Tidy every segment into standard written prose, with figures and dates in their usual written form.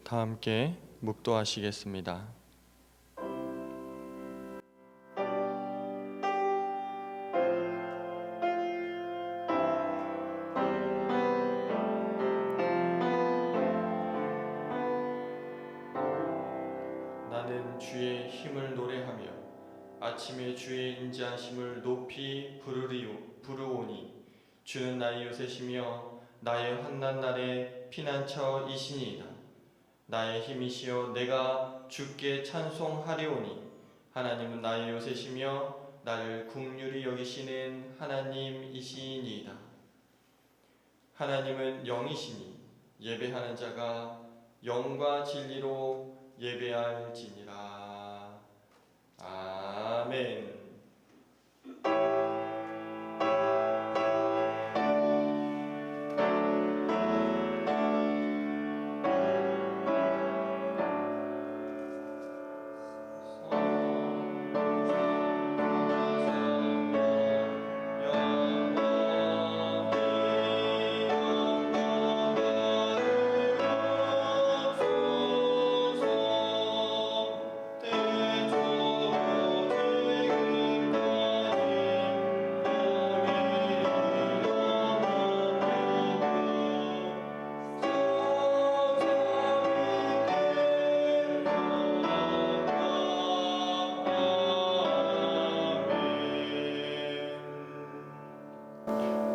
다 함께 묵도하시겠습니다. 나는 주의 힘을 노래하며 아침에 주의 인자하심을 높이 부르오니 주는 나의 요새시며 나의 환난 날에 피난처이시니이다. 나의 힘이시여 내가 주께 찬송하리오니 하나님은 나의 요새시며 나를 긍휼히 여기시는 하나님이시니이다. 하나님은 영이시니 예배하는 자가 영과 진리로 예배할지니라. 아멘.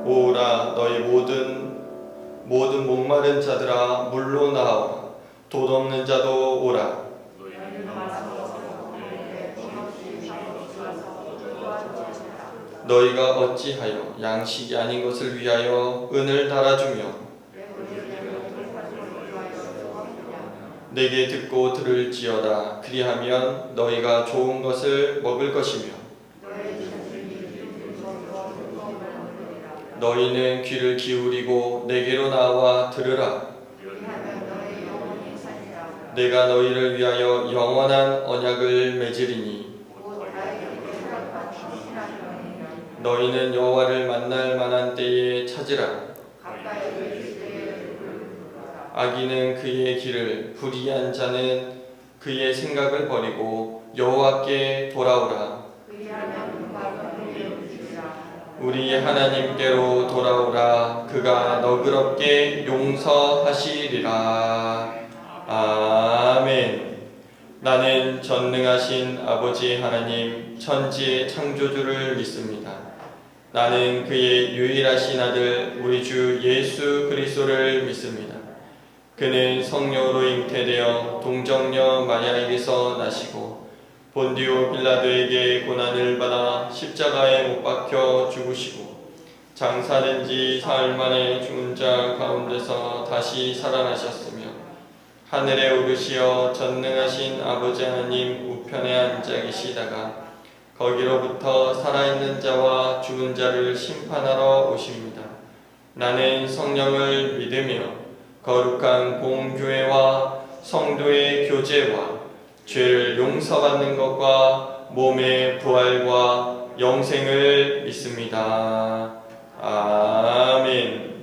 오라 너희 모든 목마른 자들아 물로 나오라. 돈 없는 자도 오라. 너희가 어찌하여 양식이 아닌 것을 위하여 은을 달아주며 내게 듣고 들을지어다. 그리하면 너희가 좋은 것을 먹을 것이며 너희는 귀를 기울이고 내게로 나와 들으라. 내가 너희를 위하여 영원한 언약을 맺으리니 너희는 여호와를 만날 만한 때에 찾으라. 악인은 그의 길을, 불의한 자는 그의 생각을 버리고 여호와께 돌아오라. 우리 하나님께로 돌아오라. 그가 너그럽게 용서하시리라. 아멘. 나는 전능하신 아버지 하나님 천지의 창조주를 믿습니다. 나는 그의 유일하신 아들 우리 주 예수 그리스도를 믿습니다. 그는 성령으로 잉태되어 동정녀 마리아에게서 나시고 본디오 빌라도에게 고난을 받아 십자가에 못 박혀 죽으시고 장사된 지 사흘 만에 죽은 자 가운데서 다시 살아나셨으며 하늘에 오르시어 전능하신 아버지 하나님 우편에 앉아 계시다가 거기로부터 살아있는 자와 죽은 자를 심판하러 오십니다. 나는 성령을 믿으며 거룩한 공교회와 성도의 교제와 죄를 용서받는 것과 몸의 부활과 영생을 믿습니다. 아멘.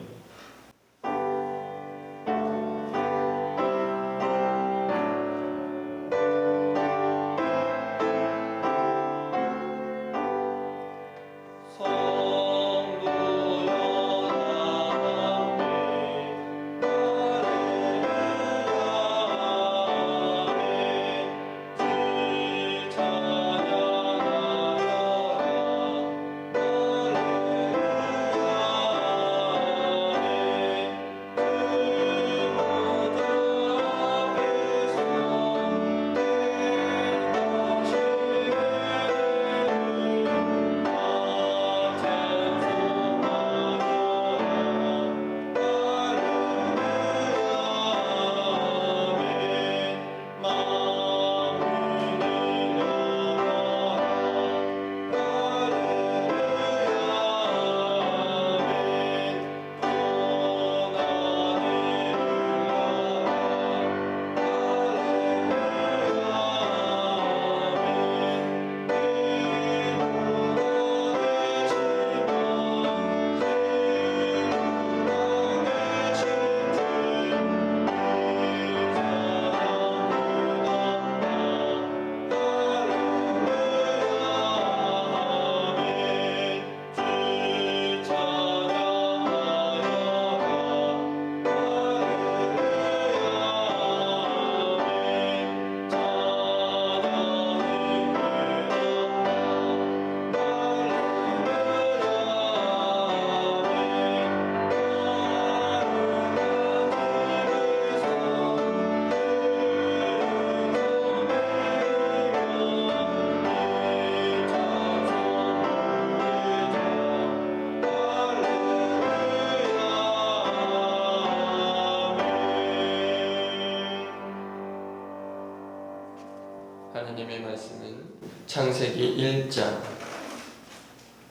하나님의 말씀은 창세기 1장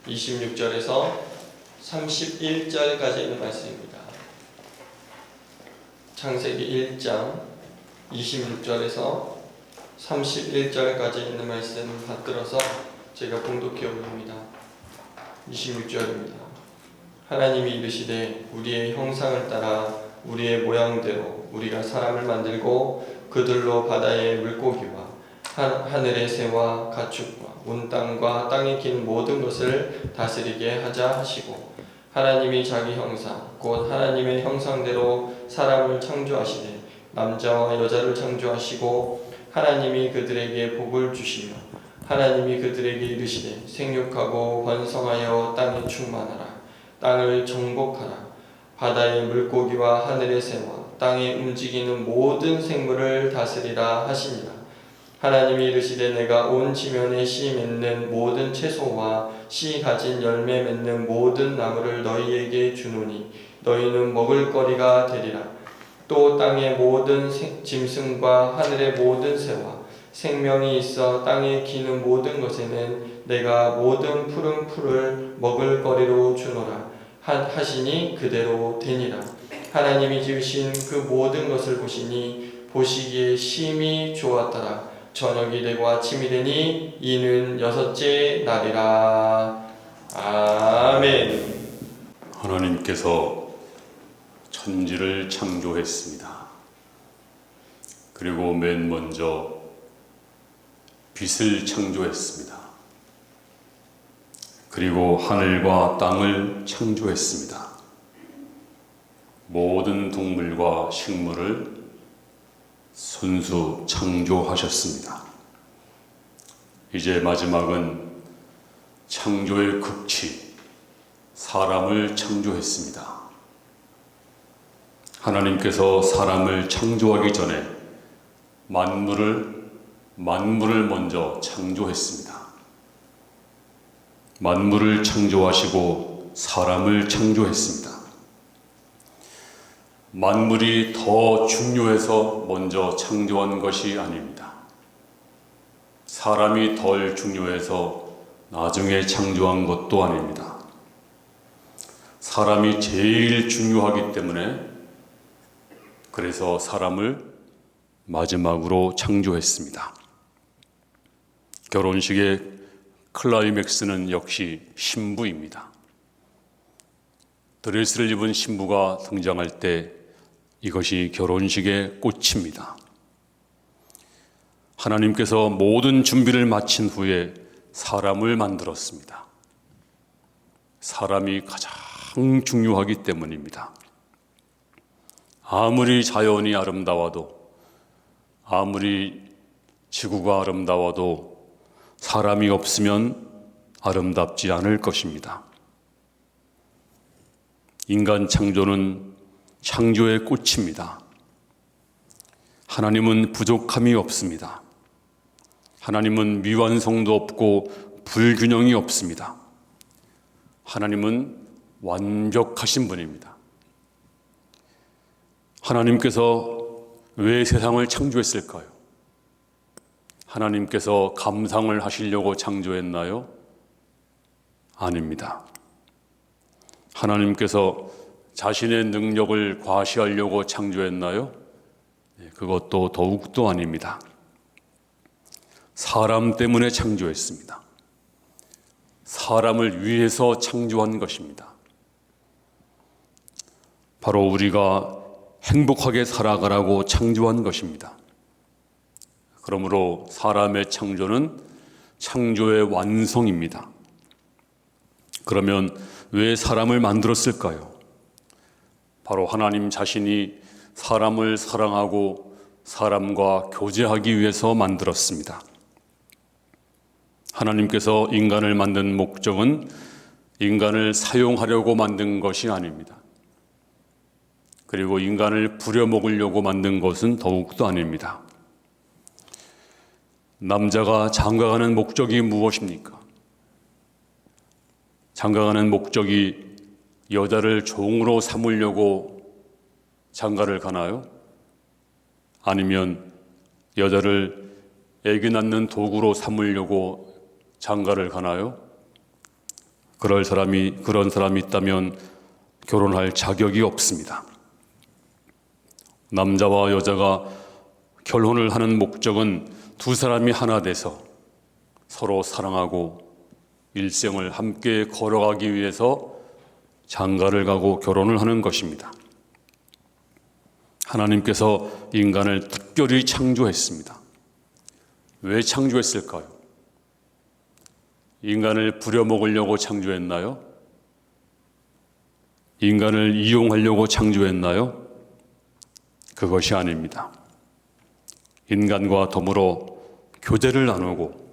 26절에서 31절까지 있는 말씀입니다. 창세기 1장 26절에서 31절까지 있는 말씀 받들어서 제가 봉독해 옵니다. 26절입니다. 하나님이 이르시되 우리의 형상을 따라 우리의 모양대로 우리가 사람을 만들고 그들로 바다의 물고기와 하늘의 새와 가축과 온 땅과 땅에 긴 모든 것을 다스리게 하자 하시고, 하나님이 자기 형상 곧 하나님의 형상대로 사람을 창조하시되 남자와 여자를 창조하시고, 하나님이 그들에게 복을 주시며 하나님이 그들에게 이르시되 생육하고 번성하여 땅에 충만하라. 땅을 정복하라. 바다의 물고기와 하늘의 새와 땅에 움직이는 모든 생물을 다스리라 하시니라. 하나님이 이르시되 내가 온 지면에 씨 맺는 모든 채소와 씨 가진 열매 맺는 모든 나무를 너희에게 주노니 너희는 먹을 거리가 되리라. 또 땅의 모든 짐승과 하늘의 모든 새와 생명이 있어 땅에 기는 모든 것에는 내가 모든 푸른 풀을 먹을 거리로 주노라 하시니 그대로 되니라. 하나님이 지으신 그 모든 것을 보시니 보시기에 심히 좋았더라. 저녁이 되고 아침이 되니 이는 여섯째 날이라. 아멘. 하나님께서 천지를 창조했습니다. 그리고 맨 먼저 빛을 창조했습니다. 그리고 하늘과 땅을 창조했습니다. 모든 동물과 식물을 손수 창조하셨습니다. 이제 마지막은 창조의 극치, 사람을 창조했습니다. 하나님께서 사람을 창조하기 전에 만물을 먼저 창조했습니다. 만물을 창조하시고 사람을 창조했습니다. 만물이 더 중요해서 먼저 창조한 것이 아닙니다. 사람이 덜 중요해서 나중에 창조한 것도 아닙니다. 사람이 제일 중요하기 때문에 그래서 사람을 마지막으로 창조했습니다. 결혼식의 클라이맥스는 역시 신부입니다. 드레스를 입은 신부가 등장할 때 이것이 결혼식의 꽃입니다. 하나님께서 모든 준비를 마친 후에 사람을 만들었습니다. 사람이 가장 중요하기 때문입니다. 아무리 자연이 아름다워도, 아무리 지구가 아름다워도 사람이 없으면 아름답지 않을 것입니다. 인간 창조는 창조의 꽃입니다. 하나님은 부족함이 없습니다. 하나님은 미완성도 없고 불균형이 없습니다. 하나님은 완벽하신 분입니다. 하나님께서 왜 세상을 창조했을까요? 하나님께서 감상을 하시려고 창조했나요? 아닙니다. 하나님께서 자신의 능력을 과시하려고 창조했나요? 그것도 더욱도 아닙니다. 사람 때문에 창조했습니다. 사람을 위해서 창조한 것입니다. 바로 우리가 행복하게 살아가라고 창조한 것입니다. 그러므로 사람의 창조는 창조의 완성입니다. 그러면 왜 사람을 만들었을까요? 바로 하나님 자신이 사람을 사랑하고 사람과 교제하기 위해서 만들었습니다. 하나님께서 인간을 만든 목적은 인간을 사용하려고 만든 것이 아닙니다. 그리고 인간을 부려먹으려고 만든 것은 더욱도 아닙니다. 남자가 장가가는 목적이 무엇입니까? 장가가는 목적이 여자를 종으로 삼으려고 장가를 가나요? 아니면 여자를 애기 낳는 도구로 삼으려고 장가를 가나요? 그런 사람이 있다면 결혼할 자격이 없습니다. 남자와 여자가 결혼을 하는 목적은 두 사람이 하나 돼서 서로 사랑하고 일생을 함께 걸어가기 위해서 장가를 가고 결혼을 하는 것입니다. 하나님께서 인간을 특별히 창조했습니다. 왜 창조했을까요? 인간을 부려먹으려고 창조했나요? 인간을 이용하려고 창조했나요? 그것이 아닙니다. 인간과 더불어 교제를 나누고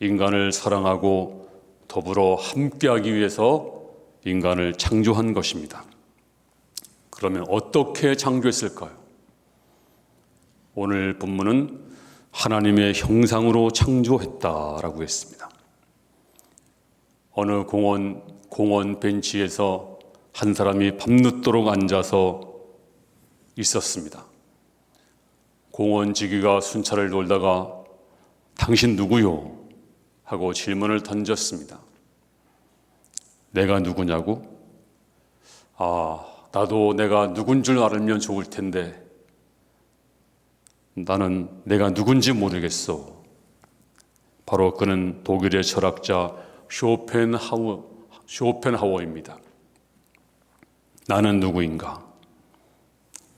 인간을 사랑하고 더불어 함께하기 위해서 인간을 창조한 것입니다. 그러면 어떻게 창조했을까요? 오늘 본문은 하나님의 형상으로 창조했다라고 했습니다. 어느 공원 벤치에서 한 사람이 밤늦도록 앉아서 있었습니다. 공원 지기가 순찰을 돌다가 당신 누구요? 하고 질문을 던졌습니다. 내가 누구냐고? 나도 내가 누군 줄 알면 좋을 텐데 나는 내가 누군지 모르겠어. 바로 그는 독일의 철학자 쇼펜하우어입니다. 나는 누구인가?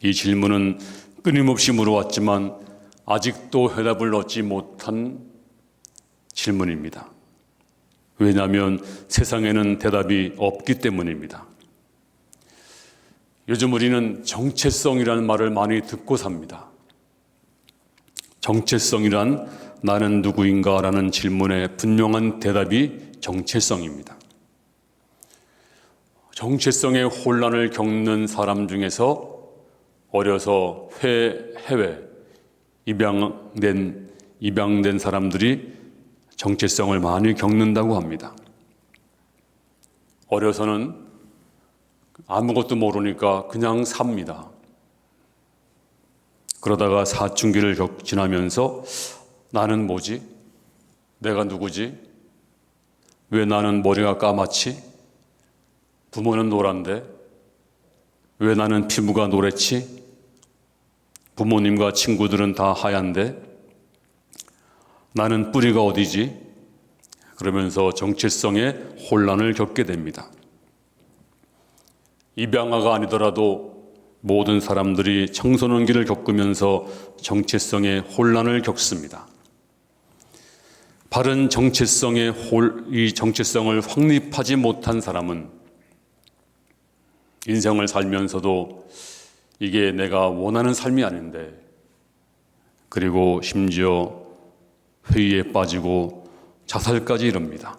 이 질문은 끊임없이 물어왔지만 아직도 해답을 얻지 못한 질문입니다. 왜냐하면 세상에는 대답이 없기 때문입니다. 요즘 우리는 정체성이라는 말을 많이 듣고 삽니다. 정체성이란 나는 누구인가 라는 질문에 분명한 대답이 정체성입니다. 정체성의 혼란을 겪는 사람 중에서 어려서 해외 입양된 사람들이 정체성을 많이 겪는다고 합니다. 어려서는 아무것도 모르니까 그냥 삽니다. 그러다가 사춘기를 지나면서 나는 뭐지? 내가 누구지? 왜 나는 머리가 까맣지? 부모는 노란데 왜 나는 피부가 노랗지? 부모님과 친구들은 다 하얀데 나는 뿌리가 어디지? 그러면서 정체성의 혼란을 겪게 됩니다. 입양아가 아니더라도 모든 사람들이 청소년기를 겪으면서 정체성의 혼란을 겪습니다. 바른 이 정체성을 확립하지 못한 사람은 인생을 살면서도 이게 내가 원하는 삶이 아닌데, 그리고 심지어 회의에 빠지고 자살까지 이릅니다.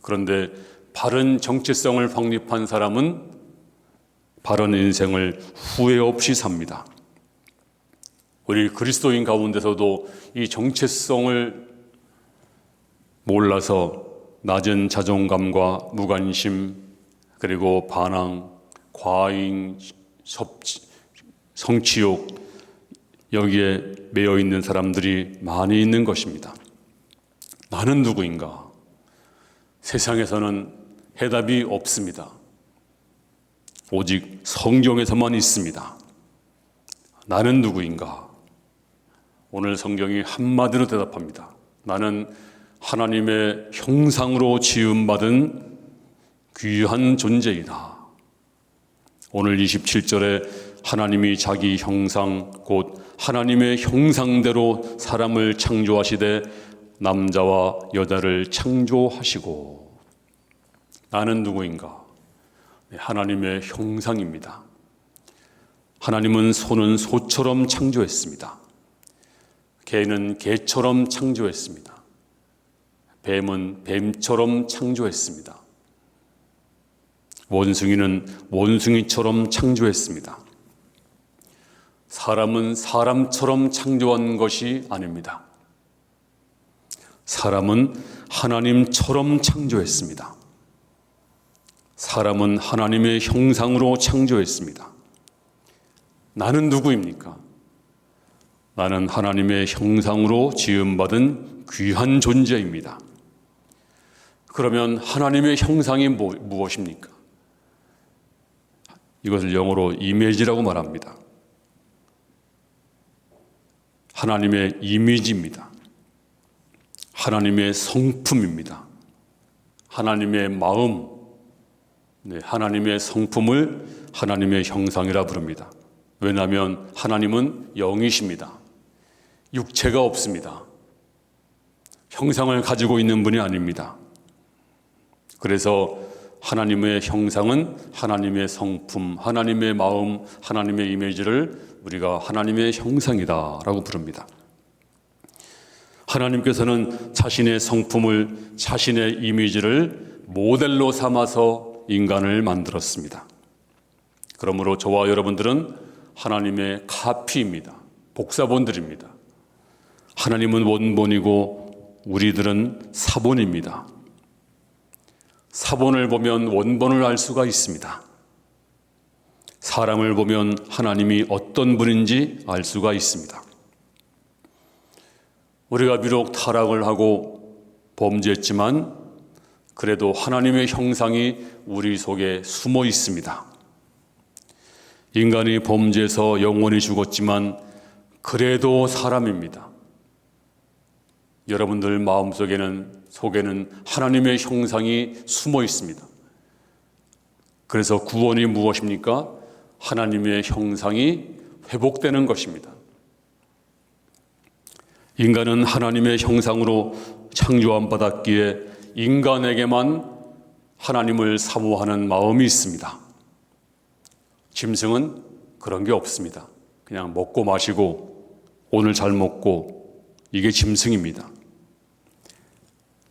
그런데 바른 정체성을 확립한 사람은 바른 인생을 후회 없이 삽니다. 우리 그리스도인 가운데서도 이 정체성을 몰라서 낮은 자존감과 무관심, 그리고 반항, 과잉, 성취욕, 여기에 매여 있는 사람들이 많이 있는 것입니다. 나는 누구인가? 세상에서는 해답이 없습니다. 오직 성경에서만 있습니다. 나는 누구인가? 오늘 성경이 한마디로 대답합니다. 나는 하나님의 형상으로 지음받은 귀한 존재이다. 오늘 27절에 하나님이 자기 형상, 곧 하나님의 형상대로 사람을 창조하시되 남자와 여자를 창조하시고. 나는 누구인가? 하나님의 형상입니다. 하나님은 소는 소처럼 창조했습니다. 개는 개처럼 창조했습니다. 뱀은 뱀처럼 창조했습니다. 원숭이는 원숭이처럼 창조했습니다. 사람은 사람처럼 창조한 것이 아닙니다. 사람은 하나님처럼 창조했습니다. 사람은 하나님의 형상으로 창조했습니다. 나는 누구입니까? 나는 하나님의 형상으로 지음받은 귀한 존재입니다. 그러면 하나님의 형상이 무엇입니까? 이것을 영어로 이미지라고 말합니다. 하나님의 이미지입니다. 하나님의 성품입니다. 하나님의 마음, 하나님의 성품을 하나님의 형상이라 부릅니다. 왜냐하면 하나님은 영이십니다. 육체가 없습니다. 형상을 가지고 있는 분이 아닙니다. 그래서 하나님의 형상은 하나님의 성품, 하나님의 마음, 하나님의 이미지를 우리가 하나님의 형상이다라고 부릅니다. 하나님께서는 자신의 성품을, 자신의 이미지를 모델로 삼아서 인간을 만들었습니다. 그러므로 저와 여러분들은 하나님의 카피입니다. 복사본들입니다. 하나님은 원본이고 우리들은 사본입니다. 사본을 보면 원본을 알 수가 있습니다. 사람을 보면 하나님이 어떤 분인지 알 수가 있습니다. 우리가 비록 타락을 하고 범죄했지만 그래도 하나님의 형상이 우리 속에 숨어 있습니다. 인간이 범죄해서 영혼이 죽었지만 그래도 사람입니다. 여러분들 마음속에는 하나님의 형상이 숨어 있습니다. 그래서 구원이 무엇입니까? 하나님의 형상이 회복되는 것입니다. 인간은 하나님의 형상으로 창조함 받았기에 인간에게만 하나님을 사모하는 마음이 있습니다. 짐승은 그런 게 없습니다. 그냥 먹고 마시고 오늘 잘 먹고 이게 짐승입니다.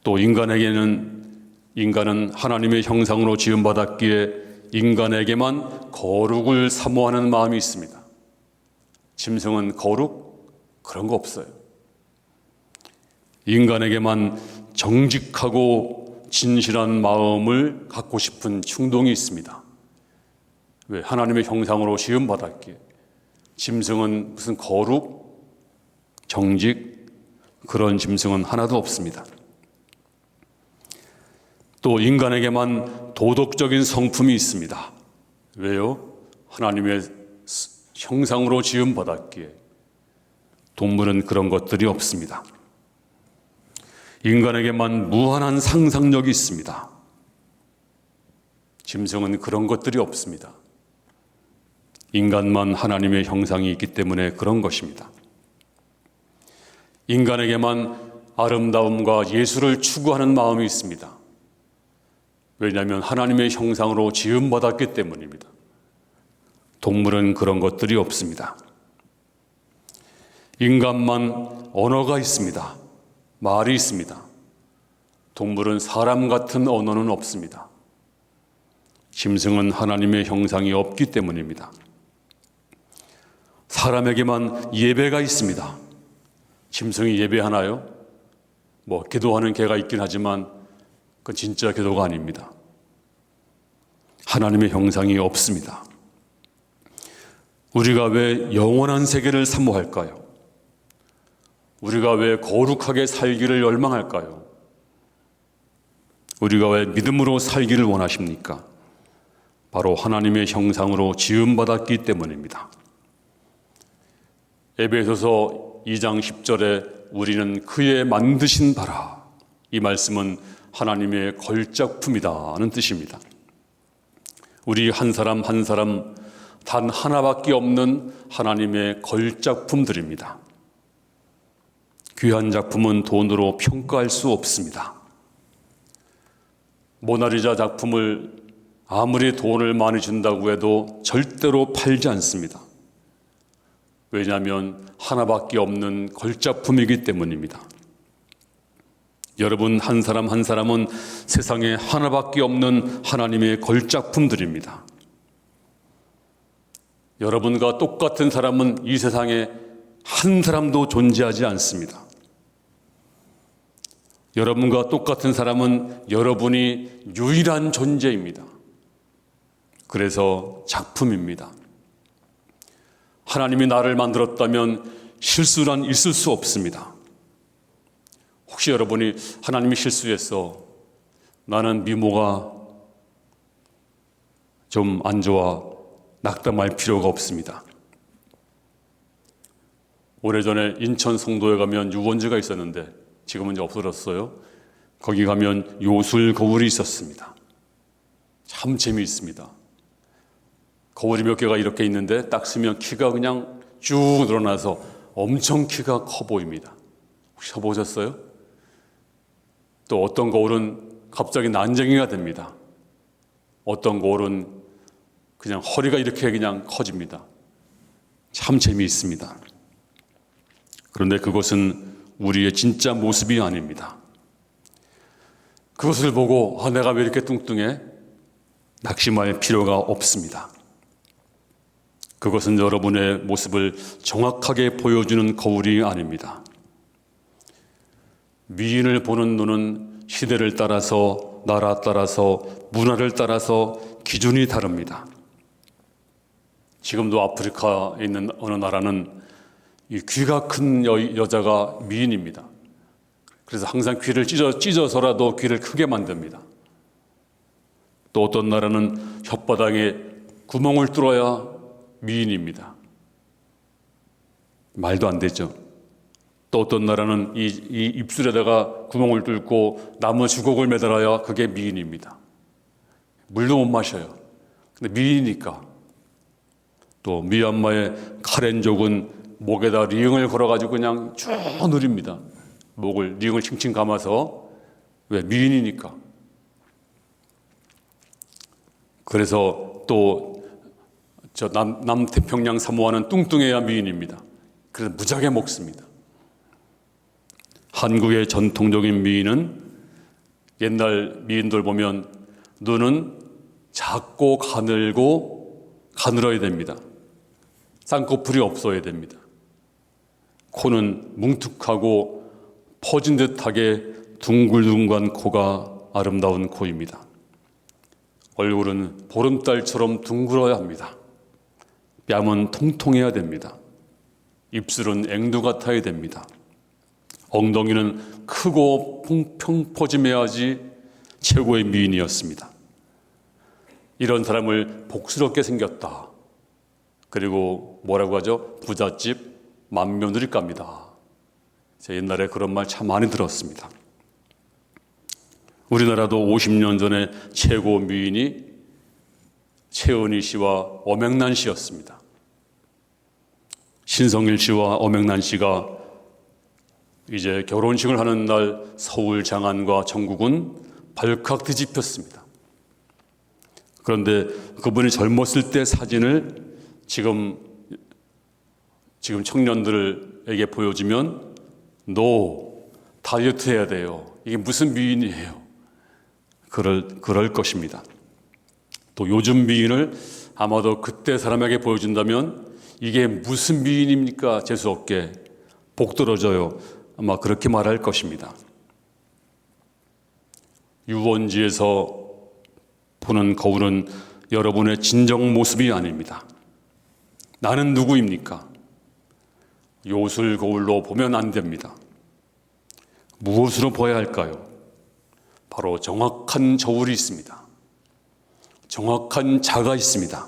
또 인간은 하나님의 형상으로 지음받았기에 인간에게만 거룩을 사모하는 마음이 있습니다. 짐승은 거룩? 그런 거 없어요. 인간에게만 정직하고 진실한 마음을 갖고 싶은 충동이 있습니다. 왜? 하나님의 형상으로 지음받았기에. 짐승은 무슨 거룩, 정직, 그런 짐승은 하나도 없습니다. 또 인간에게만 도덕적인 성품이 있습니다. 왜요? 하나님의 형상으로 지음받았기에. 동물은 그런 것들이 없습니다. 인간에게만 무한한 상상력이 있습니다. 짐승은 그런 것들이 없습니다. 인간만 하나님의 형상이 있기 때문에 그런 것입니다. 인간에게만 아름다움과 예술을 추구하는 마음이 있습니다. 왜냐하면 하나님의 형상으로 지음받았기 때문입니다. 동물은 그런 것들이 없습니다. 인간만 언어가 있습니다. 말이 있습니다. 동물은 사람 같은 언어는 없습니다. 짐승은 하나님의 형상이 없기 때문입니다. 사람에게만 예배가 있습니다. 짐승이 예배하나요? 기도하는 개가 있긴 하지만 그건 진짜 기도가 아닙니다. 하나님의 형상이 없습니다. 우리가 왜 영원한 세계를 사모할까요? 우리가 왜 거룩하게 살기를 열망할까요? 우리가 왜 믿음으로 살기를 원하십니까? 바로 하나님의 형상으로 지음받았기 때문입니다. 에베소서 2장 10절에 우리는 그의 만드신 바라, 이 말씀은 하나님의 걸작품이다는 뜻입니다. 우리 한 사람 한 사람 단 하나밖에 없는 하나님의 걸작품들입니다. 귀한 작품은 돈으로 평가할 수 없습니다. 모나리자 작품을 아무리 돈을 많이 준다고 해도 절대로 팔지 않습니다. 왜냐하면 하나밖에 없는 걸작품이기 때문입니다. 여러분 한 사람 한 사람은 세상에 하나밖에 없는 하나님의 걸작품들입니다. 여러분과 똑같은 사람은 이 세상에 한 사람도 존재하지 않습니다. 여러분과 똑같은 사람은 여러분이 유일한 존재입니다. 그래서 작품입니다. 하나님이 나를 만들었다면 실수란 있을 수 없습니다. 혹시 여러분이 하나님이 실수했어, 나는 미모가 좀 안 좋아, 낙담할 필요가 없습니다. 오래전에 인천 송도에 가면 유원지가 있었는데 지금은 이제 없어졌어요. 거기 가면 요술 거울이 있었습니다. 참 재미있습니다. 거울이 몇 개가 이렇게 있는데 딱 쓰면 키가 그냥 쭉 늘어나서 엄청 키가 커 보입니다. 혹시 보셨어요? 또 어떤 거울은 갑자기 난쟁이가 됩니다. 어떤 거울은 그냥 허리가 이렇게 그냥 커집니다. 참 재미있습니다. 그런데 그것은 우리의 진짜 모습이 아닙니다. 그것을 보고 내가 왜 이렇게 뚱뚱해? 낙심할 필요가 없습니다. 그것은 여러분의 모습을 정확하게 보여주는 거울이 아닙니다. 미인을 보는 눈은 시대를 따라서, 나라 따라서, 문화를 따라서 기준이 다릅니다. 지금도 아프리카에 있는 어느 나라는 이 귀가 큰 여자가 미인입니다. 그래서 항상 귀를 찢어서라도 귀를 크게 만듭니다. 또 어떤 나라는 혓바닥에 구멍을 뚫어야 미인입니다. 말도 안 되죠. 또 어떤 나라는 이 입술에다가 구멍을 뚫고 나무 주걱을 매달아야 그게 미인입니다. 물도 못 마셔요. 근데 미인이니까. 또 미얀마의 카렌족은 목에다 링을 걸어가지고 그냥 쭉 누립니다. 목을 링을 칭칭 감아서. 왜? 미인이니까. 그래서 또 저 남태평양 사모아는 뚱뚱해야 미인입니다. 그래서 무지하게 먹습니다. 한국의 전통적인 미인은 옛날 미인들 보면 눈은 작고 가늘어야 됩니다. 쌍꺼풀이 없어야 됩니다. 코는 뭉툭하고 퍼진 듯하게 둥글둥글한 코가 아름다운 코입니다. 얼굴은 보름달처럼 둥글어야 합니다. 뺨은 통통해야 됩니다. 입술은 앵두 같아야 됩니다. 엉덩이는 크고 평퍼짐해야지 최고의 미인이었습니다. 이런 사람을 복스럽게 생겼다. 그리고 뭐라고 하죠? 부잣집 맏며느리감이다. 제가 옛날에 그런 말 참 많이 들었습니다. 우리나라도 50년 전에 최고 미인이 최은희 씨와 엄앵란 씨였습니다. 신성일 씨와 엄앵란 씨가 이제 결혼식을 하는 날 서울 장안과 전국은 발칵 뒤집혔습니다. 그런데 그분이 젊었을 때 사진을 지금 청년들에게 보여주면 너 다이어트 해야 돼요. 이게 무슨 미인이에요? 그럴 것입니다. 또 요즘 미인을 아마도 그때 사람에게 보여준다면 이게 무슨 미인입니까? 재수없게 복 떨어져요. 아마 그렇게 말할 것입니다. 유원지에서 보는 거울은 여러분의 진정 모습이 아닙니다. 나는 누구입니까? 요술 거울로 보면 안 됩니다. 무엇으로 보아야 할까요? 바로 정확한 저울이 있습니다. 정확한 자가 있습니다.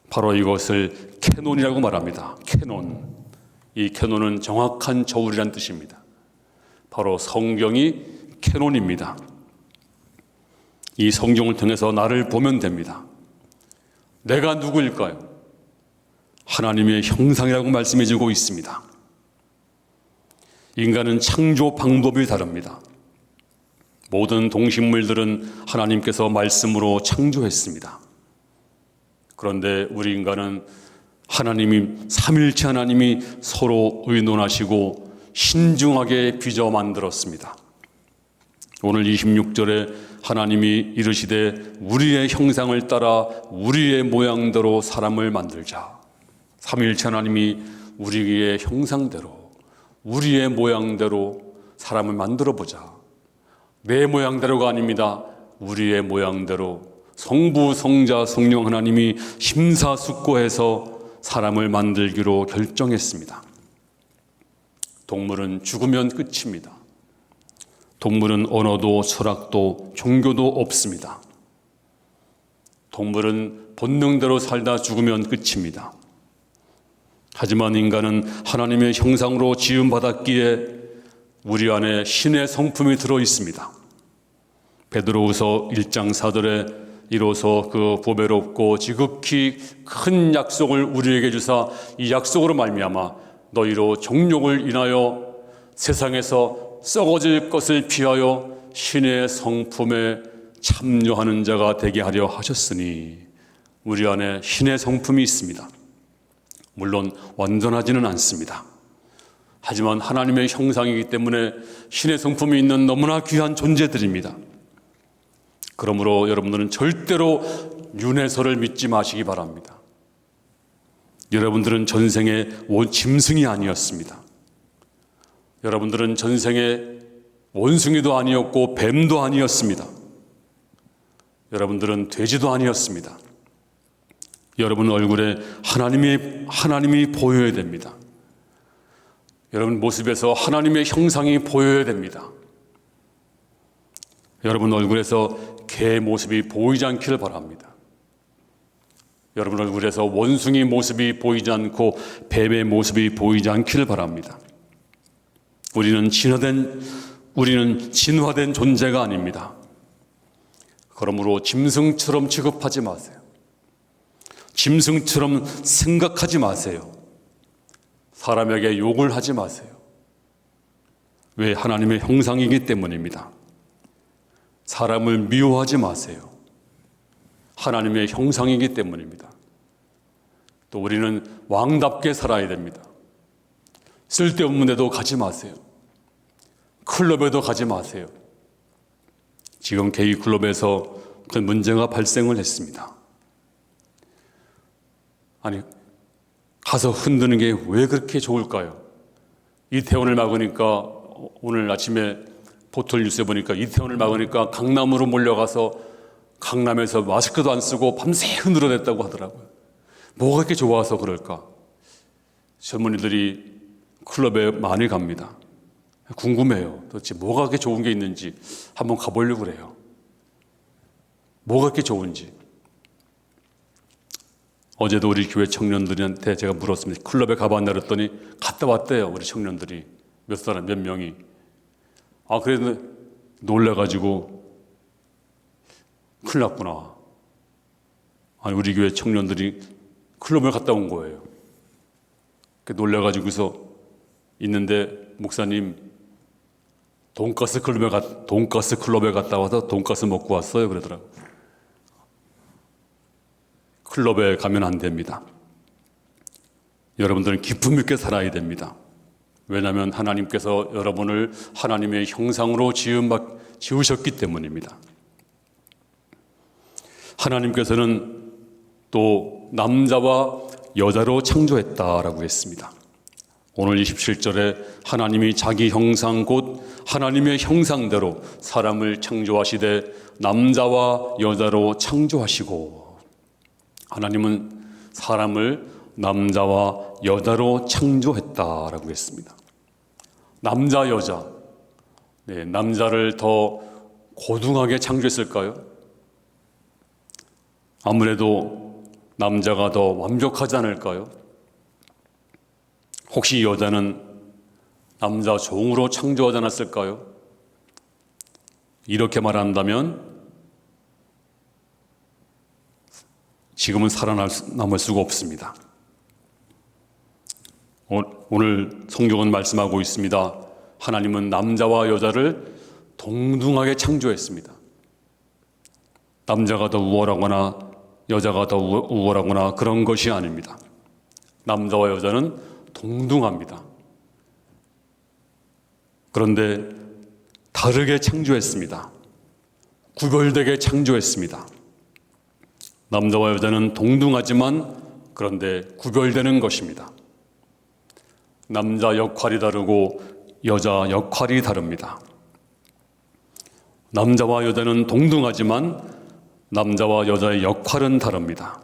바로 이것을 캐논이라고 말합니다. 캐논. 이 캐논은 정확한 저울이란 뜻입니다. 바로 성경이 캐논입니다. 이 성경을 통해서 나를 보면 됩니다. 내가 누구일까요? 하나님의 형상이라고 말씀해주고 있습니다. 인간은 창조 방법이 다릅니다. 모든 동식물들은 하나님께서 말씀으로 창조했습니다. 그런데 우리 인간은 삼일체 하나님이 서로 의논하시고 신중하게 빚어 만들었습니다. 오늘 26절에 하나님이 이르시되 우리의 형상을 따라 우리의 모양대로 사람을 만들자. 삼일체 하나님이 우리의 형상대로 우리의 모양대로 사람을 만들어 보자. 내 모양대로가 아닙니다. 우리의 모양대로 성부, 성자, 성령 하나님이 심사숙고해서 사람을 만들기로 결정했습니다. 동물은 죽으면 끝입니다. 동물은 언어도 철학도 종교도 없습니다. 동물은 본능대로 살다 죽으면 끝입니다. 하지만 인간은 하나님의 형상으로 지음받았기에 우리 안에 신의 성품이 들어 있습니다. 베드로후서 1장 4절에 이로써 그 보배롭고 지극히 큰 약속을 우리에게 주사 이 약속으로 말미암아 너희로 정욕을 인하여 세상에서 썩어질 것을 피하여 신의 성품에 참여하는 자가 되게 하려 하셨으니, 우리 안에 신의 성품이 있습니다. 물론 완전하지는 않습니다. 하지만 하나님의 형상이기 때문에 신의 성품이 있는 너무나 귀한 존재들입니다. 그러므로 여러분들은 절대로 윤회설을 믿지 마시기 바랍니다. 여러분들은 전생에 짐승이 아니었습니다. 여러분들은 전생에 원숭이도 아니었고 뱀도 아니었습니다. 여러분들은 돼지도 아니었습니다. 여러분 얼굴에 하나님이 보여야 됩니다. 여러분 모습에서 하나님의 형상이 보여야 됩니다. 여러분 얼굴에서 개 모습이 보이지 않기를 바랍니다. 여러분 얼굴에서 원숭이 모습이 보이지 않고 뱀의 모습이 보이지 않기를 바랍니다. 우리는 진화된 존재가 아닙니다. 그러므로 짐승처럼 취급하지 마세요. 짐승처럼 생각하지 마세요. 사람에게 욕을 하지 마세요. 왜? 하나님의 형상이기 때문입니다. 사람을 미워하지 마세요. 하나님의 형상이기 때문입니다. 또 우리는 왕답게 살아야 됩니다. 쓸데없는 데도 가지 마세요. 클럽에도 가지 마세요. 지금 게이 클럽에서 그 문제가 발생을 했습니다. 아니, 가서 흔드는 게 왜 그렇게 좋을까요? 이태원을 막으니까, 오늘 아침에 포털 뉴스에 보니까 이태원을 막으니까 강남으로 몰려가서 강남에서 마스크도 안 쓰고 밤새 흔들어댔다고 하더라고요. 뭐가 그렇게 좋아서 그럴까? 젊은이들이 클럽에 많이 갑니다. 궁금해요. 도대체 뭐가 그렇게 좋은 게 있는지 한번 가보려고 그래요. 뭐가 그렇게 좋은지. 어제도 우리 교회 청년들한테 제가 물었습니다. 클럽에 가봤나 그랬더니 갔다 왔대요. 우리 청년들이 몇 명이. 그래도 놀래가지고 큰일 났구나. 아니, 우리 교회 청년들이 클럽에 갔다 온 거예요. 놀래가지고서 있는데, 목사님, 돈가스 클럽에 갔다 와서 돈가스 먹고 왔어요. 그러더라고요. 클럽에 가면 안 됩니다. 여러분들은 기품 있게 살아야 됩니다. 왜냐하면 하나님께서 여러분을 하나님의 형상으로 지으셨기 때문입니다. 하나님께서는 또 남자와 여자로 창조했다라고 했습니다. 오늘 27절에 하나님이 자기 형상 곧 하나님의 형상대로 사람을 창조하시되 남자와 여자로 창조하시고, 하나님은 사람을 남자와 여자로 창조했다라고 했습니다. 남자, 여자. 네, 남자를 더 고등하게 창조했을까요? 아무래도 남자가 더 완벽하지 않을까요? 혹시 여자는 남자 종으로 창조하지 않았을까요? 이렇게 말한다면 지금은 살아남을 수가 없습니다. 오늘 성경은 말씀하고 있습니다. 하나님은 남자와 여자를 동등하게 창조했습니다. 남자가 더 우월하거나 여자가 더 우월하거나 그런 것이 아닙니다. 남자와 여자는 동등합니다. 그런데 다르게 창조했습니다. 구별되게 창조했습니다. 남자와 여자는 동등하지만 그런데 구별되는 것입니다. 남자 역할이 다르고 여자 역할이 다릅니다. 남자와 여자는 동등하지만 남자와 여자의 역할은 다릅니다.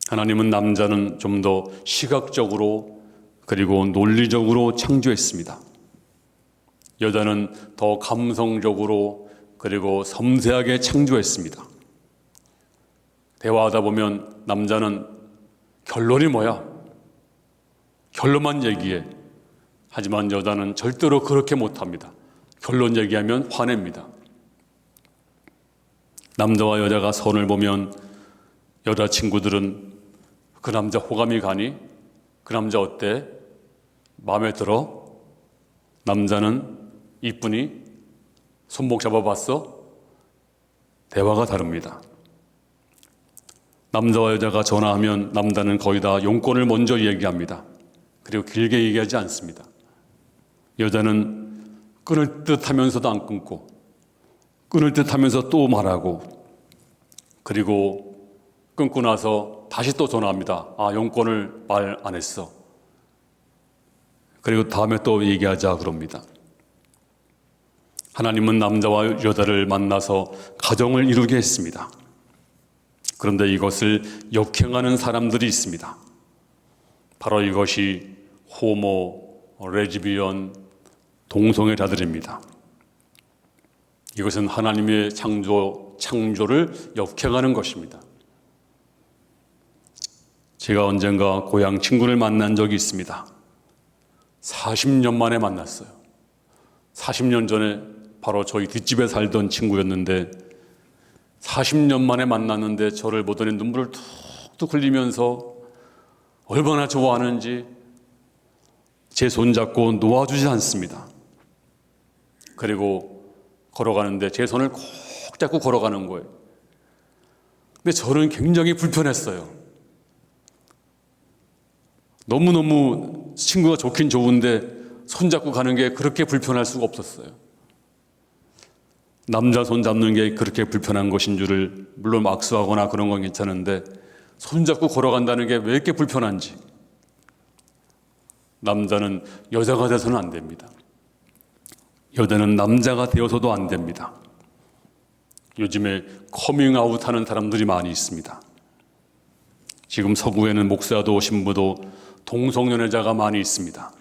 하나님은 남자는 좀 더 시각적으로 그리고 논리적으로 창조했습니다. 여자는 더 감성적으로 그리고 섬세하게 창조했습니다. 대화하다 보면 남자는 결론이 뭐야? 결론만 얘기해. 하지만 여자는 절대로 그렇게 못합니다. 결론 얘기하면 화냅니다. 남자와 여자가 선을 보면 여자친구들은 그 남자 호감이 가니? 그 남자 어때? 마음에 들어? 남자는 이쁘니? 손목 잡아봤어? 대화가 다릅니다. 남자와 여자가 전화하면 남자는 거의 다 용건을 먼저 얘기합니다. 그리고 길게 얘기하지 않습니다. 여자는 끊을 듯 하면서도 안 끊고 끊을 듯 하면서 또 말하고 그리고 끊고 나서 다시 또 전화합니다. 아, 용건을 말 안 했어. 그리고 다음에 또 얘기하자 그럽니다. 하나님은 남자와 여자를 만나서 가정을 이루게 했습니다. 그런데 이것을 역행하는 사람들이 있습니다. 바로 이것이 호모, 레즈비언, 동성애자들입니다. 이것은 하나님의 창조를 역행하는 것입니다. 제가 언젠가 고향 친구를 만난 적이 있습니다. 40년 만에 만났어요. 40년 전에 바로 저희 뒷집에 살던 친구였는데 40년 만에 만났는데 저를 보더니 눈물을 툭툭 흘리면서 얼마나 좋아하는지 제 손잡고 놓아주지 않습니다. 그리고 걸어가는데 제 손을 꼭 잡고 걸어가는 거예요. 근데 저는 굉장히 불편했어요. 너무너무 친구가 좋긴 좋은데 손잡고 가는 게 그렇게 불편할 수가 없었어요. 남자 손 잡는 게 그렇게 불편한 것인 줄을, 물론 악수하거나 그런 건 괜찮은데 손잡고 걸어간다는 게 왜 이렇게 불편한지. 남자는 여자가 돼서는 안 됩니다. 여자는 남자가 되어서도 안 됩니다. 요즘에 커밍아웃 하는 사람들이 많이 있습니다. 지금 서구에는 목사도 신부도 동성연애자가 많이 있습니다.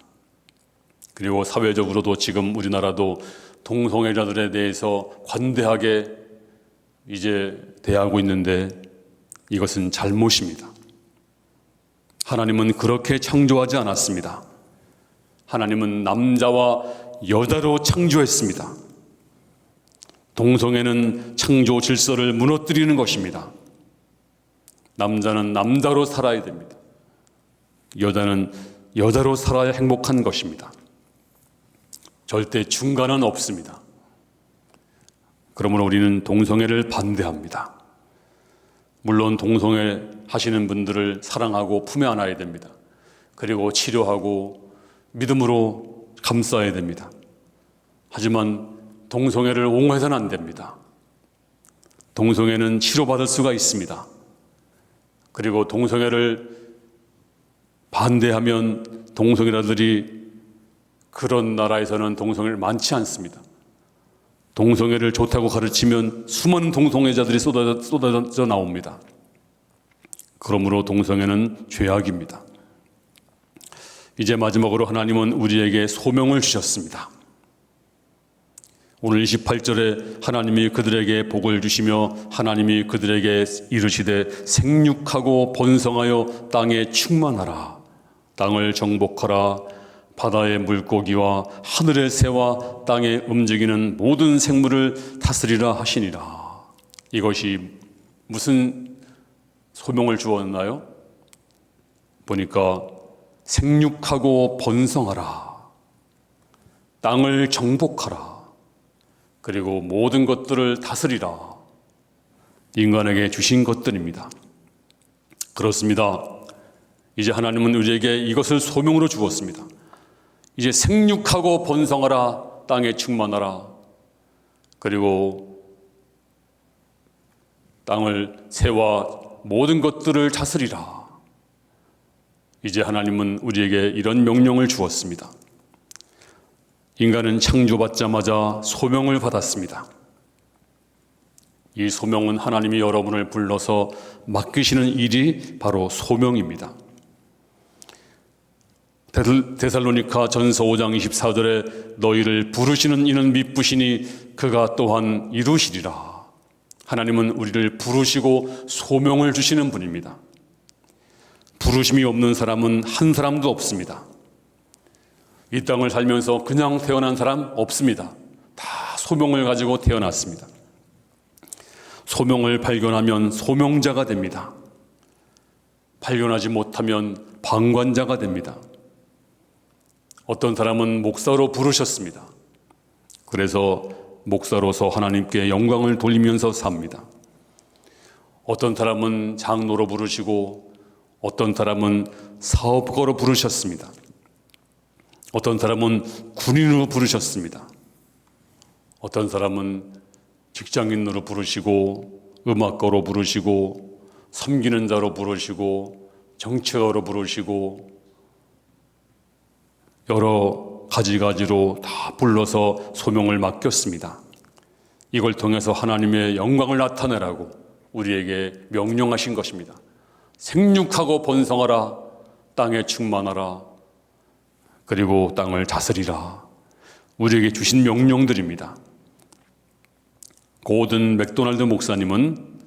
그리고 사회적으로도 지금 우리나라도 동성애자들에 대해서 관대하게 이제 대하고 있는데 이것은 잘못입니다. 하나님은 그렇게 창조하지 않았습니다. 하나님은 남자와 여자로 창조했습니다. 동성애는 창조 질서를 무너뜨리는 것입니다. 남자는 남자로 살아야 됩니다. 여자는 여자로 살아야 행복한 것입니다. 절대 중간은 없습니다. 그러므로 우리는 동성애를 반대합니다. 물론 동성애 하시는 분들을 사랑하고 품에 안아야 됩니다. 그리고 치료하고 믿음으로 감싸야 됩니다. 하지만 동성애를 옹호해서는 안 됩니다. 동성애는 치료받을 수가 있습니다. 그리고 동성애를 반대하면 동성애자들이 그런 나라에서는 동성애를 많지 않습니다. 동성애를 좋다고 가르치면 수많은 동성애자들이 쏟아져 나옵니다. 그러므로 동성애는 죄악입니다. 이제 마지막으로 하나님은 우리에게 소명을 주셨습니다. 오늘 28절에 하나님이 그들에게 복을 주시며 하나님이 그들에게 이르시되 생육하고 번성하여 땅에 충만하라. 땅을 정복하라. 바다의 물고기와 하늘의 새와 땅에 움직이는 모든 생물을 다스리라 하시니라. 이것이 무슨 소명을 주었나요? 보니까 생육하고 번성하라. 땅을 정복하라. 그리고 모든 것들을 다스리라. 인간에게 주신 것들입니다. 그렇습니다. 이제 하나님은 우리에게 이것을 소명으로 주었습니다. 이제 생육하고 번성하라. 땅에 충만하라. 그리고 땅을 새와 모든 것들을 다스리라. 이제 하나님은 우리에게 이런 명령을 주었습니다. 인간은 창조받자마자 소명을 받았습니다. 이 소명은 하나님이 여러분을 불러서 맡기시는 일이 바로 소명입니다. 데살로니가 전서 5장 24절에 너희를 부르시는 이는 미쁘시니 그가 또한 이루시리라. 하나님은 우리를 부르시고 소명을 주시는 분입니다. 부르심이 없는 사람은 한 사람도 없습니다. 이 땅을 살면서 그냥 태어난 사람 없습니다. 다 소명을 가지고 태어났습니다. 소명을 발견하면 소명자가 됩니다. 발견하지 못하면 방관자가 됩니다. 어떤 사람은 목사로 부르셨습니다. 그래서 목사로서 하나님께 영광을 돌리면서 삽니다. 어떤 사람은 장로로 부르시고 어떤 사람은 사업가로 부르셨습니다. 어떤 사람은 군인으로 부르셨습니다. 어떤 사람은 직장인으로 부르시고 음악가로 부르시고 섬기는 자로 부르시고 정치가로 부르시고 여러 가지로 다 불러서 소명을 맡겼습니다. 이걸 통해서 하나님의 영광을 나타내라고 우리에게 명령하신 것입니다. 생육하고 번성하라, 땅에 충만하라, 그리고 땅을 다스리라. 우리에게 주신 명령들입니다. 고든 맥도날드 목사님은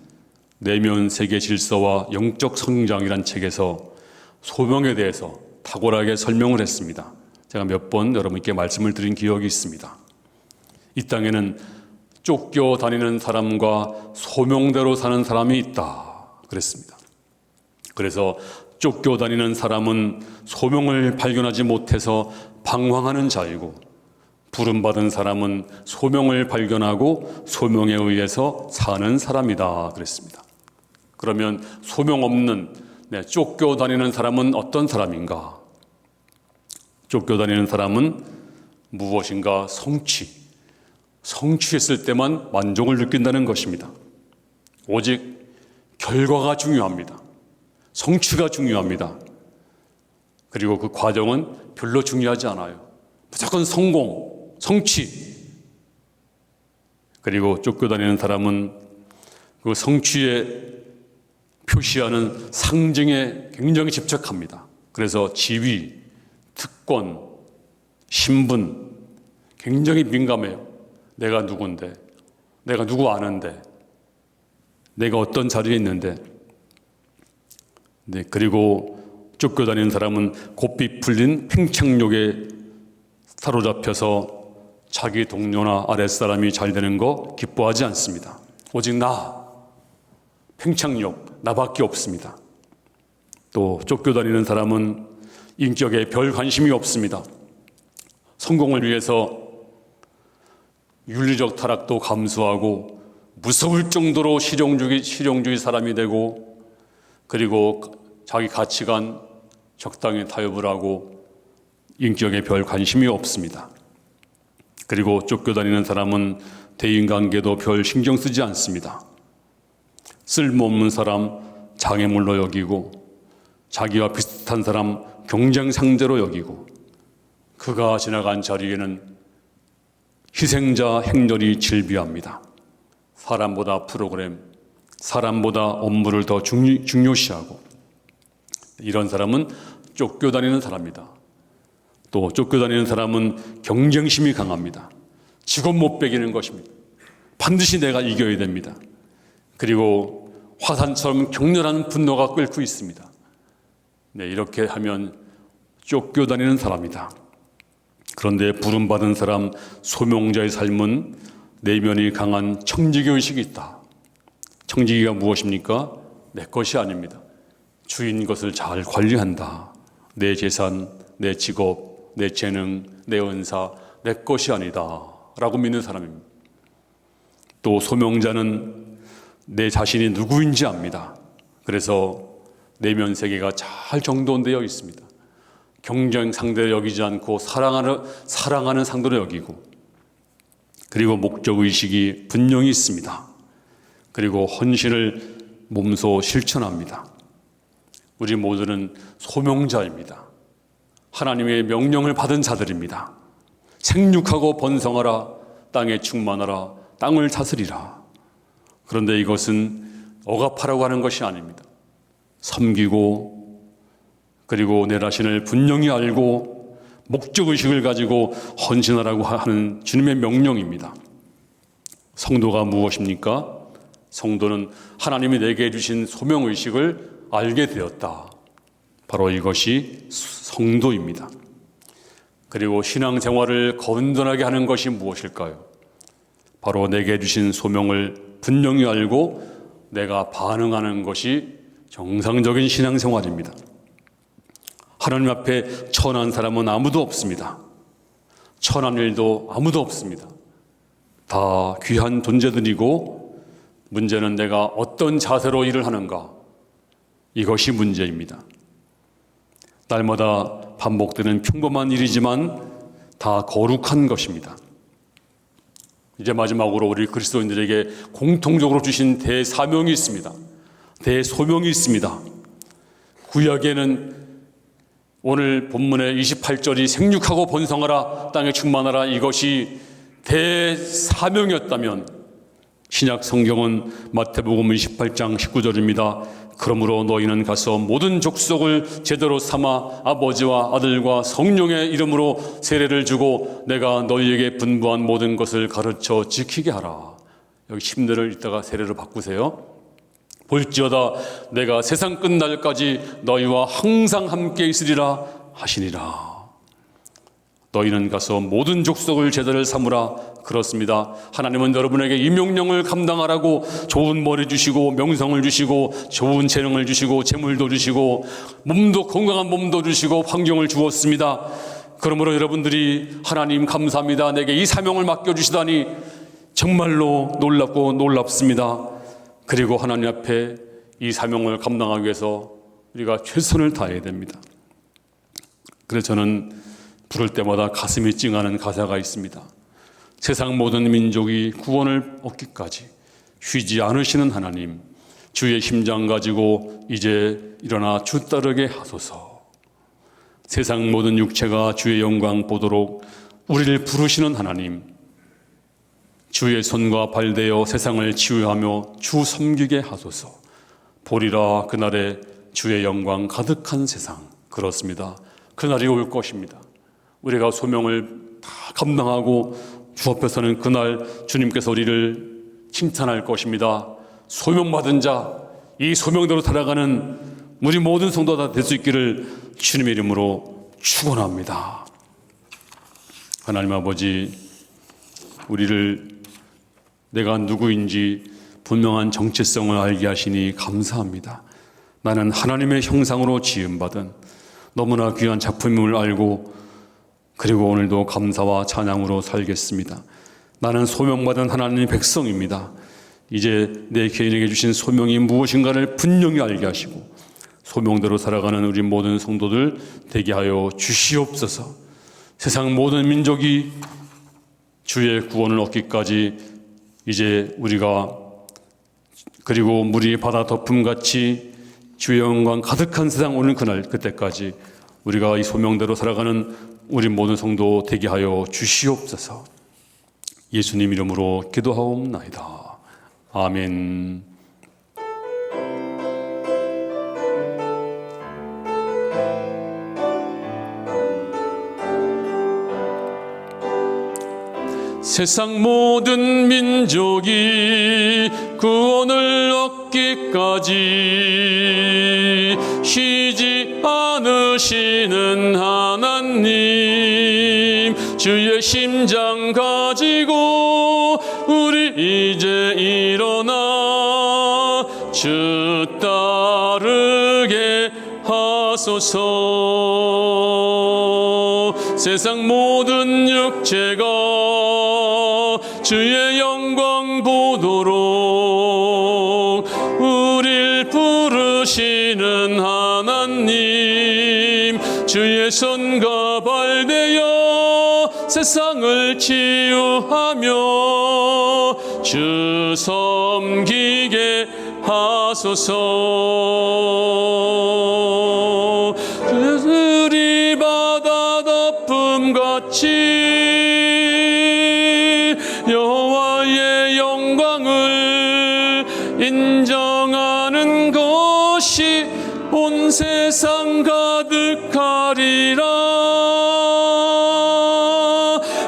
내면 세계 질서와 영적 성장이란 책에서 소명에 대해서 탁월하게 설명을 했습니다. 제가 몇 번 여러분께 말씀을 드린 기억이 있습니다. 이 땅에는 쫓겨다니는 사람과 소명대로 사는 사람이 있다 그랬습니다. 그래서 쫓겨다니는 사람은 소명을 발견하지 못해서 방황하는 자이고, 부름받은 사람은 소명을 발견하고 소명에 의해서 사는 사람이다 그랬습니다. 그러면 소명 없는 쫓겨다니는 사람은 어떤 사람인가? 쫓겨다니는 사람은 무엇인가 성취했을 때만 만족을 느낀다는 것입니다. 오직 결과가 중요합니다. 성취가 중요합니다. 그리고 그 과정은 별로 중요하지 않아요. 무조건 성공, 성취. 그리고 쫓겨다니는 사람은 그 성취에 표시하는 상징에 굉장히 집착합니다. 그래서 지위, 특권, 신분 굉장히 민감해요. 내가 누군데, 내가 누구 아는데, 내가 어떤 자리에 있는데. 그리고 쫓겨다니는 사람은 고삐 풀린 팽창욕에 사로잡혀서 자기 동료나 아랫사람이 잘 되는 거 기뻐하지 않습니다. 오직 팽창욕, 나밖에 없습니다. 또 쫓겨다니는 사람은 인격에 별 관심이 없습니다. 성공을 위해서 윤리적 타락도 감수하고 무서울 정도로 실용주의 사람이 되고, 그리고 자기 가치관 적당히 타협을 하고 인격에 별 관심이 없습니다. 그리고 쫓겨다니는 사람은 대인관계도 별 신경 쓰지 않습니다. 쓸모없는 사람 장애물로 여기고, 자기와 비슷한 사람 경쟁 상대로 여기고, 그가 지나간 자리에는 희생자 행렬이 질비합니다. 사람보다 프로그램, 사람보다 업무를 더 중요시하고, 이런 사람은 쫓겨다니는 사람이다. 또 쫓겨다니는 사람은 경쟁심이 강합니다. 직업 못 빼기는 것입니다. 반드시 내가 이겨야 됩니다. 그리고 화산처럼 격렬한 분노가 끓고 있습니다. 이렇게 하면 쫓겨다니는 사람이다. 그런데 부름받은 사람, 소명자의 삶은 내면이 강한 청지기 의식이 있다. 청지기가 무엇입니까? 내 것이 아닙니다. 주인 것을 잘 관리한다. 내 재산, 내 직업, 내 재능, 내 은사, 내 것이 아니다 라고 믿는 사람입니다. 또 소명자는 내 자신이 누구인지 압니다. 그래서 내면 세계가 잘 정돈되어 있습니다. 경쟁 상대로 여기지 않고 사랑하는 상대로 여기고, 그리고 목적의식이 분명히 있습니다. 그리고 헌신을 몸소 실천합니다. 우리 모두는 소명자입니다. 하나님의 명령을 받은 자들입니다. 생육하고 번성하라, 땅에 충만하라, 땅을 다스리라. 그런데 이것은 억압하라고 하는 것이 아닙니다. 섬기고 그리고 내 자신을 분명히 알고 목적의식을 가지고 헌신하라고 하는 주님의 명령입니다. 성도가 무엇입니까? 성도는 하나님이 내게 주신 소명의식을 알게 되었다. 바로 이것이 성도입니다. 그리고 신앙생활을 건전하게 하는 것이 무엇일까요? 바로 내게 주신 소명을 분명히 알고 내가 반응하는 것이 정상적인 신앙생활입니다. 하나님 앞에 천한 사람은 아무도 없습니다. 천한 일도 아무도 없습니다. 다 귀한 존재들이고 문제는 내가 어떤 자세로 일을 하는가, 이것이 문제입니다. 날마다 반복되는 평범한 일이지만 다 거룩한 것입니다. 이제 마지막으로 우리 그리스도인들에게 공통적으로 주신 대사명이 있습니다. 대소명이 있습니다. 구약에는 오늘 본문의 28절이 생육하고 번성하라, 땅에 충만하라, 이것이 대사명이었다면 신약 성경은 마태복음 28장 19절입니다. 그러므로 너희는 가서 모든 족속을 제대로 삼아 아버지와 아들과 성령의 이름으로 세례를 주고 내가 너희에게 분부한 모든 것을 가르쳐 지키게 하라. 여기 10내를 이따가 세례로 바꾸세요. 볼지어다 내가 세상 끝날까지 너희와 항상 함께 있으리라 하시니라. 너희는 가서 모든 족속을 제자를 삼으라. 그렇습니다. 하나님은 여러분에게 이 명령을 감당하라고 좋은 머리 주시고 명성을 주시고 좋은 재능을 주시고 재물도 주시고 몸도 건강한 몸도 주시고 환경을 주었습니다. 그러므로 여러분들이 하나님 감사합니다, 내게 이 사명을 맡겨주시다니 정말로 놀랍고 놀랍습니다. 그리고 하나님 앞에 이 사명을 감당하기 위해서 우리가 최선을 다해야 됩니다. 그래서 저는 부를 때마다 가슴이 찡하는 가사가 있습니다. 세상 모든 민족이 구원을 얻기까지 쉬지 않으시는 하나님, 주의 심장 가지고 이제 일어나 주 따르게 하소서. 세상 모든 육체가 주의 영광 보도록 우리를 부르시는 하나님, 주의 손과 발대어 세상을 치유하며 주 섬기게 하소서. 보리라 그날에 주의 영광 가득한 세상. 그렇습니다. 그날이 올 것입니다. 우리가 소명을 다 감당하고 주 앞에 서는 그날 주님께서 우리를 칭찬할 것입니다. 소명받은 자, 이 소명대로 살아가는 우리 모든 성도가 될 수 있기를 주님의 이름으로 축원합니다. 하나님 아버지, 우리를 내가 누구인지 분명한 정체성을 알게 하시니 감사합니다. 나는 하나님의 형상으로 지음받은 너무나 귀한 작품임을 알고 그리고 오늘도 감사와 찬양으로 살겠습니다. 나는 소명받은 하나님의 백성입니다. 이제 내 개인에게 주신 소명이 무엇인가를 분명히 알게 하시고 소명대로 살아가는 우리 모든 성도들 되게 하여 주시옵소서. 세상 모든 민족이 주의 구원을 얻기까지 이제 우리가 그리고 물이 바다 덮음같이 주의 영광 가득한 세상 오는 그날, 그때까지 우리가 이 소명대로 살아가는 우리 모든 성도 되게 하여 주시옵소서. 예수님 이름으로 기도하옵나이다. 아멘. 세상 모든 민족이 구원을 얻기까지 쉬지 않으시는 하나님, 주의 심장 가지고 우리 이제 일어나 주 따르게 하소서. 세상 모든 육체가 주의 영광 보도록 우릴 부르시는 하나님, 주의 손과 발대어 세상을 치유하며 주 섬기게 하소서. 그들이 바다 덮음같이 여호와의 영광을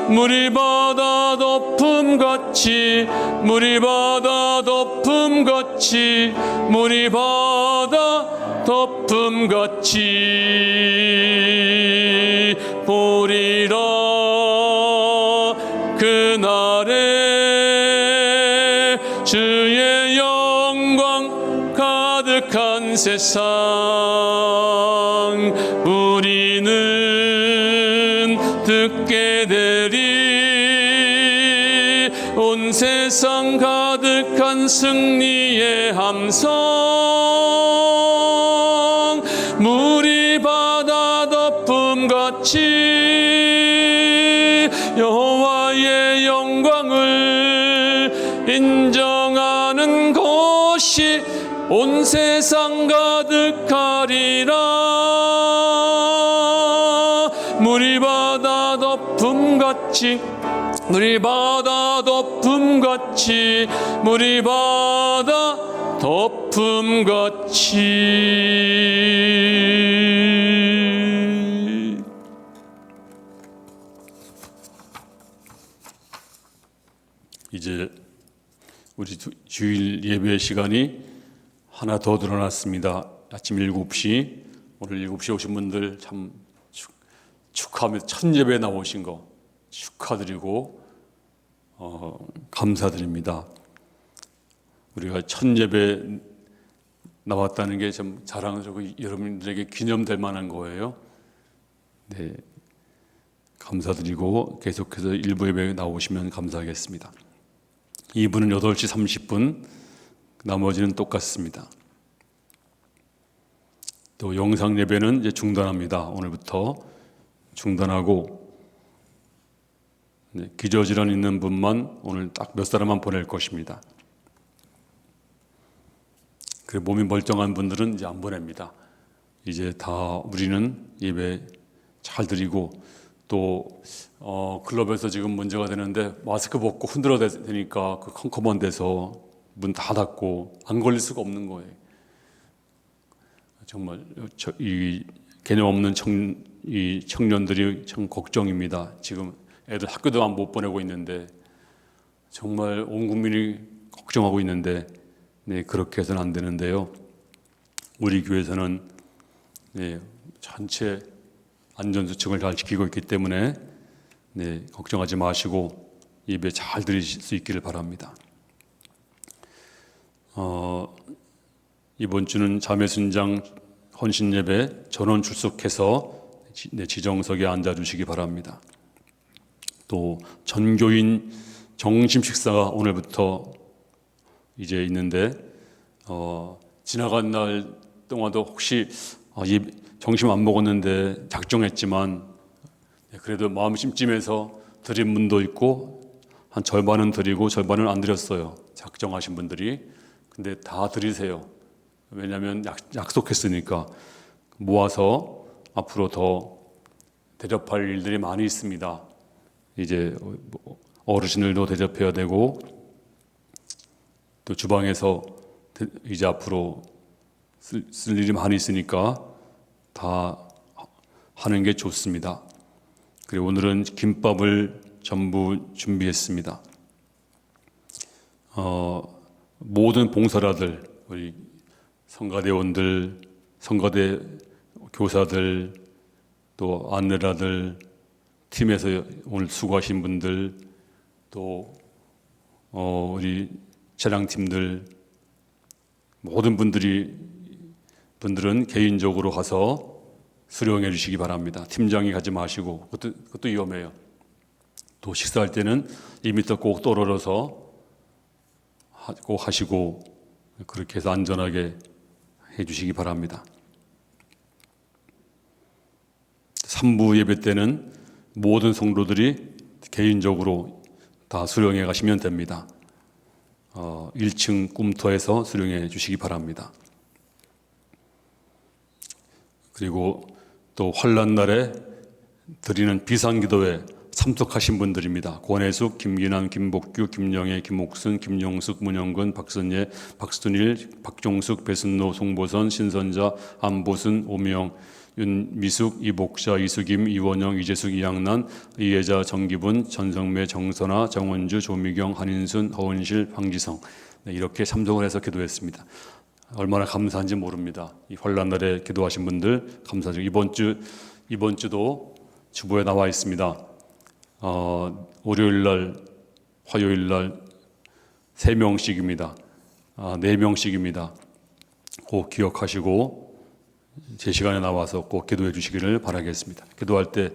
물이 바다 덮음같이 물이 바다 덮음같이 물이 바다 덮음같이 보리라. 그날에 주의 영광 가득한 세상 우리는 듣게 되리. 온 세상 가득한 승리의 함성 물이 바다 덮음같이 여호와의 영광을 인정하는 것이 온 세상 가득하리라. 물이 바다 덮음같이 물이 바다 덮음같이 물이 바다 덮음같이. 이제 우리 주일 예배 시간이 하나 더 늘어났습니다. 아침 7시, 오늘 7시에 오신 분들 참 축하하며 첫 예배 나오신 거 축하드리고 감사드립니다. 우리가 첫 예배 나왔다는 게 좀 자랑스럽고 여러분들에게 기념될 만한 거예요. 네, 감사드리고 계속해서 일부 예배 나오시면 감사하겠습니다. 2부는 8시 30분, 나머지는 똑같습니다. 또 영상 예배는 이제 중단합니다. 오늘부터 중단하고 기저질환 있는 분만 오늘 딱 몇 사람만 보낼 것입니다. 그 몸이 멀쩡한 분들은 이제 안 보냅니다. 이제 다 우리는 예배 잘 드리고 또 클럽에서 지금 문제가 되는데 마스크 벗고 흔들어 대니까 그 컴컴한 데서 문 다 닫고 안 걸릴 수가 없는 거예요. 정말 이 개념 없는 청년들이 참 걱정입니다. 지금 애들 학교도 못 보내고 있는데 정말 온 국민이 걱정하고 있는데 네, 그렇게 해서는 안 되는데요. 우리 교회에서는 네, 전체 안전수칙을 잘 지키고 있기 때문에 네, 걱정하지 마시고 예배 잘 드리실 수 있기를 바랍니다. 이번 주는 자매순장 헌신예배 전원 출석해서 지정석에 앉아주시기 바랍니다. 또 전교인 점심식사가 오늘부터 이제 있는데 지나간 날 동안도 혹시 점심 안 먹었는데 작정했지만 그래도 마음 찜찜해서 드린 분도 있고 한 절반은 드리고 절반은 안 드렸어요. 작정하신 분들이. 근데 다 드리세요. 왜냐하면 약속했으니까. 모아서 앞으로 더 대접할 일들이 많이 있습니다. 이제 어르신들도 대접해야 되고 또 주방에서 이제 앞으로 쓸 일이 많이 있으니까 다 하는 게 좋습니다. 그리고 오늘은 김밥을 전부 준비했습니다. 모든 봉사자들, 우리 성가대원들, 성가대 교사들, 또 안내라들, 팀에서 오늘 수고하신 분들, 또 우리 차량팀들, 모든 분들은 개인적으로 가서 수령해 주시기 바랍니다. 팀장이 가지 마시고, 그것도 위험해요. 또 식사할 때는 2m 꼭 떨어져서 꼭 하시고, 그렇게 해서 안전하게 해 주시기 바랍니다. 3부 예배 때는 모든 성도들이 개인적으로 다 수령해 가시면 됩니다. 1층 꿈터에서 수령해 주시기 바랍니다. 그리고 또 환란날에 드리는 비상기도회 참석하신 분들입니다. 권혜숙, 김기남, 김복규, 김영애, 김옥순, 김용숙, 문영근, 박선예, 박순일, 박종숙, 배순노, 송보선, 신선자, 안보순, 오명, 윤미숙, 이복자, 이수김, 이원영, 이재숙, 이양난, 이혜자, 정기분, 전성매, 정선아, 정원주, 조미경, 한인순, 허은실, 황지성, 네, 이렇게 참석을 해서 기도했습니다. 얼마나 감사한지 모릅니다. 이 환란날에 기도하신 분들 감사드리고, 이번 주도 주보에 나와 있습니다. 월요일날, 화요일날 3명씩입니다. 4명씩입니다. 꼭 기억하시고 제 시간에 나와서 꼭 기도해 주시기를 바라겠습니다. 기도할 때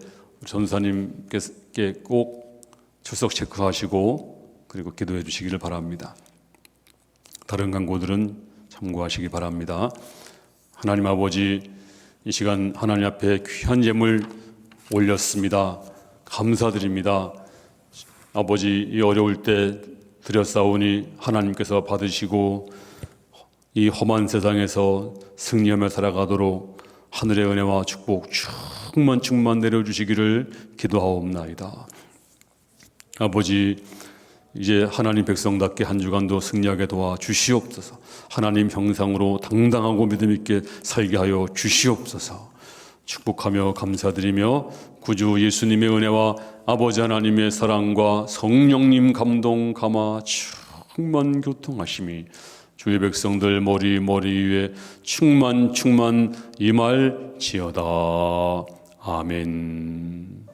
전사님께 꼭 출석 체크하시고 그리고 기도해 주시기를 바랍니다. 다른 강구들은 참고하시기 바랍니다. 하나님 아버지, 이 시간 하나님 앞에 귀한 예물 올렸습니다. 감사드립니다. 아버지, 이 어려울 때 드렸사오니 하나님께서 받으시고 이 험한 세상에서 승리하며 살아가도록 하늘의 은혜와 축복 충만 내려주시기를 기도하옵나이다. 아버지, 이제 하나님 백성답게 한 주간도 승리하게 도와 주시옵소서. 하나님 형상으로 당당하고 믿음 있게 살게 하여 주시옵소서. 축복하며 감사드리며 구주 예수님의 은혜와 아버지 하나님의 사랑과 성령님 감동 감화 충만 교통하심이 주의 백성들 머리 위에 충만 임할지어다. 아멘.